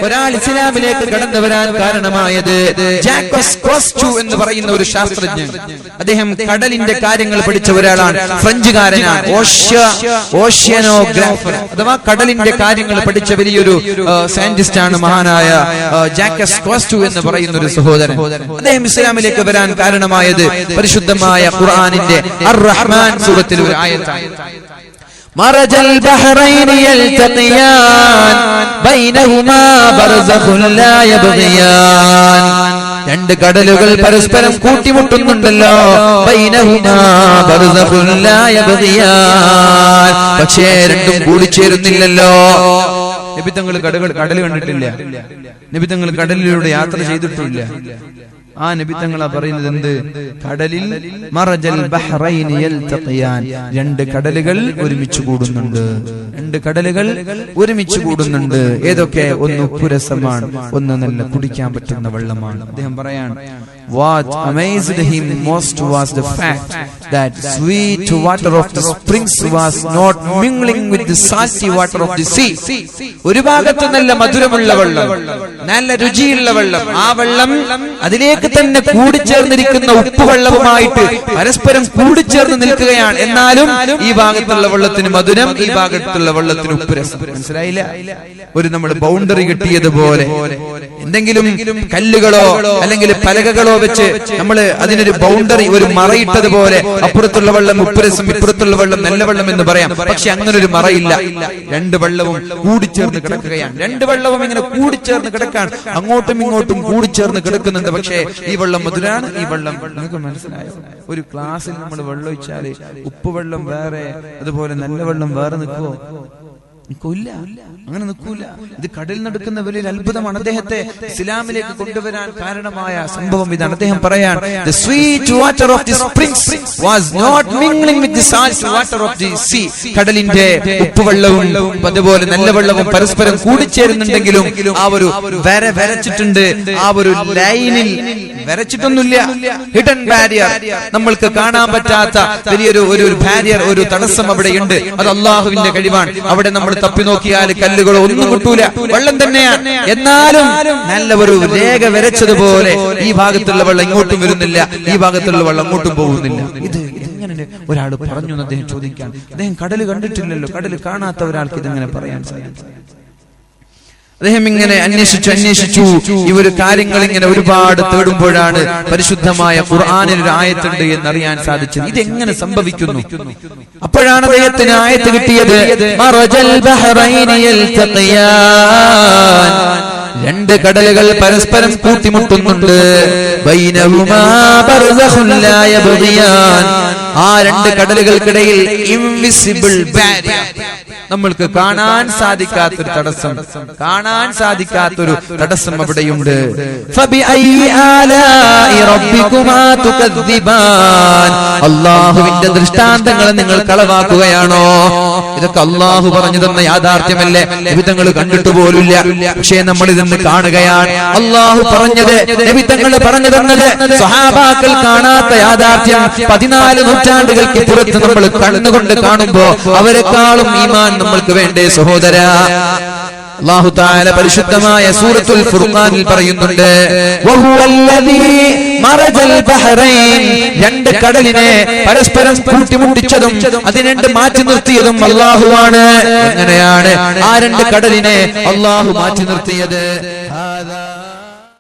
ഒരാൾ ഇസ്ലാമിലേക്ക് കടന്നു വരാൻ കാരണമായത് ജാക്കസ് കോസ്റ്റു എന്ന് പറയുന്ന ഒരു ശാസ്ത്രജ്ഞൻ. അദ്ദേഹം കടലിന്റെ കാര്യങ്ങൾ പഠിച്ച ഒരാളാണ്, ഫ്രഞ്ചുകാരനാണ്, ഓഷ്യനോഗ്രാഫർ അഥവാ കടലിന്റെ കാര്യങ്ങൾ പഠിച്ച വലിയൊരു സയന്റിസ്റ്റ് ആണ് മഹാനായ ജാക്കസ് കോസ്റ്റു എന്ന് പറയുന്ന ഒരു സഹോദരൻ. അദ്ദേഹം ഇസ്ലാമിലേക്ക് വരാൻ കാരണമായത് പരിശുദ്ധമായ ഖുർആനിന്റെ അർ-റഹ്മാൻ സൂറത്തിലെ ഒരു ആയത്താണ്. مرج البحرين يلتقيان بينهما برزخ لا يبغيان. രണ്ട് കടലുകൾ പരസ്പരം കൂട്ടിമുട്ടുന്നുണ്ടല്ലോ, ബൈനഹുമാ ബർസഖുൻ ലാ യബ്ഗിയാൻ. പക്ഷേ രണ്ടും കൂടിച്ചേരുന്നില്ലല്ലോ. നബി തങ്ങൾ കടൽ കണ്ടിട്ടില്ല, നബി തങ്ങൾ കടലിലൂടെ യാത്ര ചെയ്തിട്ടില്ല. ആ നബി തങ്ങളാ പറയുന്നത് എന്ത്? കടലിൽ മറജൽ ബഹ്റൈൻ യൽതഖിയാൻ, രണ്ട് കടലുകൾ ഒരുമിച്ച് കൂടുന്നുണ്ട്, രണ്ട് കടലുകൾ ഒരുമിച്ച് കൂടുന്നുണ്ട്. ഏതൊക്കെ? ഒന്ന് ഉപ്പുരസമാണ്, ഒന്ന് നല്ല കുടിക്കാൻ പറ്റുന്ന വെള്ളമാണ്. അദ്ദേഹം പറയാൻ, what amazed him most was the fact that sweet water of the springs was not mingling with the salty water of the sea. ഒരു ഭാഗത്ത് നല്ല മധുരമുള്ള വെള്ളം, നല്ല രുചിയുള്ള വെള്ളം, ആ വെള്ളം അതിലേക്ക് തന്നെ കൂടിച്ചേർന്നിരിക്കുന്ന ഉപ്പുവെള്ളവുമായിട്ട് പരസ്പരം കൂടിച്ചേർന്ന് നിൽക്കുകയാണ്. എന്നാലും ഈ ഭാഗത്തുള്ള വെള്ളത്തിന് മധുരം, ഈ ഭാഗത്തുള്ള വെള്ളത്തിന് ഉപ്പുരസം. മനസ്സിലായില്ല? ഒരു നമ്മൾ ബൗണ്ടറി കിട്ടിയതുപോലെ എന്തെങ്കിലും കല്ലുകളോ അല്ലെങ്കിൽ പലകകളോ വെച്ച് നമ്മൾ അതിനൊരു ബൗണ്ടറി, ഒരു മറയിട്ടതുപോലെ അപ്പുറത്തുള്ള വെള്ളം ഉപ്പുരസം, ഇപ്പുറത്തുള്ള വെള്ളം നല്ല വെള്ളം എന്ന് പറയാം. പക്ഷെ അങ്ങനെ ഒരു മറയില്ല. രണ്ട് വെള്ളവും കൂടിച്ചേർന്ന് കിടക്കുകയാണ്. രണ്ട് വെള്ളവും ഇങ്ങനെ കൂടിച്ചേർന്ന് കിടക്കാൻ, അങ്ങോട്ടും ഇങ്ങോട്ടും കൂടിച്ചേർന്ന് കിടക്കുന്നുണ്ട്. പക്ഷേ ഈ വെള്ളം മധുരാണ്, ഈ വെള്ളം. നിങ്ങൾക്ക് മനസ്സിലായോ? ഒരു ഗ്ലാസ്സിൽ നമ്മൾ വെള്ളം ഒഴിച്ചാല് ഉപ്പുവെള്ളം വേറെ, അതുപോലെ നല്ല വെള്ളം വേറെ നിൽക്കുവോ? നിൽക്കൂല, അങ്ങനെ നിൽക്കൂല. ഇത് കടലിൽ നടക്കുന്ന വലിയ അത്ഭുതമാണ്. അദ്ദേഹത്തെ ഇസ്ലാമിലേക്ക് കൊണ്ടുവരാൻ കാരണമായ സംഭവം ഇതാണ്. അദ്ദേഹം പറയാൻ, the sweet water of the springs was not mingling with the salt water of the sea. കടലിന്റെ ഉപ്പുവെള്ളവും അതുപോലെ നല്ല വെള്ളവും പരസ്പരം കൂടിച്ചേരുന്നുണ്ടെങ്കിലും ആ ഒരു വരച്ചിട്ടുണ്ട്, ആ ഒരു ലൈനിൽ വരച്ചിട്ടൊന്നുമില്ല. ഹിഡൻ ബാരിയർ, നമ്മൾക്ക് കാണാൻ പറ്റാത്ത വലിയൊരു ഒരു ബാരിയർ, ഒരു തടസ്സം അവിടെയുണ്ട്. അത് അള്ളാഹുവിന്റെ കഴിവാണ്. അവിടെ നമ്മൾ തപ്പി നോക്കിയാൽ കല്ലുകളോ ഒന്നും കിട്ടൂല, വെള്ളം തന്നെയാണ്. എന്നാലും നല്ല ഒരു രേഖ വരച്ചതുപോലെ ഈ ഭാഗത്തുള്ള വെള്ളം ഇങ്ങോട്ടും വരുന്നില്ല, ഈ ഭാഗത്തുള്ള വെള്ളം അങ്ങോട്ടും പോകുന്നില്ല. ഇത് ഇങ്ങനെ ഒരാൾ പറഞ്ഞു എന്ന് അദ്ദേഹം ചോദിക്കാൻ. അദ്ദേഹം കടല് കണ്ടിട്ടില്ലല്ലോ, കടല് കാണാത്ത ഒരാൾക്ക് ഇതെങ്ങനെ പറയാൻ സാധിക്കും? അദ്ദേഹം ഇങ്ങനെ അന്വേഷിച്ചു ഈ ഒരു കാര്യങ്ങൾ ഇങ്ങനെ ഒരുപാട് തേടുമ്പോഴാണ് പരിശുദ്ധമായ ഖുർആനിൽ ഒരു ആയത്തുണ്ട് എന്നറിയാൻ സാധിച്ചത്. ഇതെങ്ങനെ സംഭവിക്കുന്നു? അപ്പോഴാണ് അദ്ദേഹത്തിന് ആയത്ത് കിട്ടിയത്. മറജൽ ബഹ്റൈൻ യൽതഖിയാൻ, രണ്ട് കടലുകൾ പരസ്പരം കൂട്ടിമുട്ടുന്നുണ്ട്. ബൈനഹുമാ ബർസഖുൻ ലാ യബ്ഗിയാൻ, ആ രണ്ട് കടലുകൾക്കിടയിൽ ഇൻവിസിബിൾ ബാരിയർ, നമ്മൾക്ക് കാണാൻ സാധിക്കാത്തൊരു തടസ്സം, കാണാൻ സാധിക്കാത്തൊരു തടസ്സം അവിടെയുണ്ട്. അല്ലാഹുവിന്റെ ദൃഷ്ടാന്തങ്ങളെ നിങ്ങൾ കളവാക്കുകയാണോ? ഇതൊക്കെ അല്ലാഹു പറഞ്ഞു തന്ന യാഥാർത്ഥ്യമല്ലേ? നബിതങ്ങൾ കണ്ടിട്ട് പോലുമില്ല, പക്ഷേ നമ്മൾ ഇതൊന്ന് കാണുകയാണ്. അല്ലാഹു പറഞ്ഞത്, നബിതങ്ങൾ പറഞ്ഞു തന്നത്, സ്വഹാബാക്കൾ കാണാത്ത യാഥാർത്ഥ്യം 14 നൂറ്റാണ്ടുകൾക്ക് പുറത്ത് നമ്മൾ കണ്ണുകൊണ്ട് കാണുമ്പോ അവരെക്കാളും ഈമാൻ നമ്മൾക്ക് വേണ്ടേ സഹോദര? അല്ലാഹു തആല പരിശുദ്ധമായ സൂറത്തുൽ ഫുർഖാനിൽ പറയുന്നുണ്ട്, വഹുവല്ലദീ മറജൽ ബഹ്റൈൻ, രണ്ട് കടലിനെ പരസ്പരം കൂട്ടിമുട്ടിച്ചതും അതിനെ മാറ്റി നിർത്തിയതും അല്ലാഹുവാണ്. എങ്ങനെയാണ് ആ രണ്ട് കടലിനെ അല്ലാഹു മാറ്റി നിർത്തിയത്?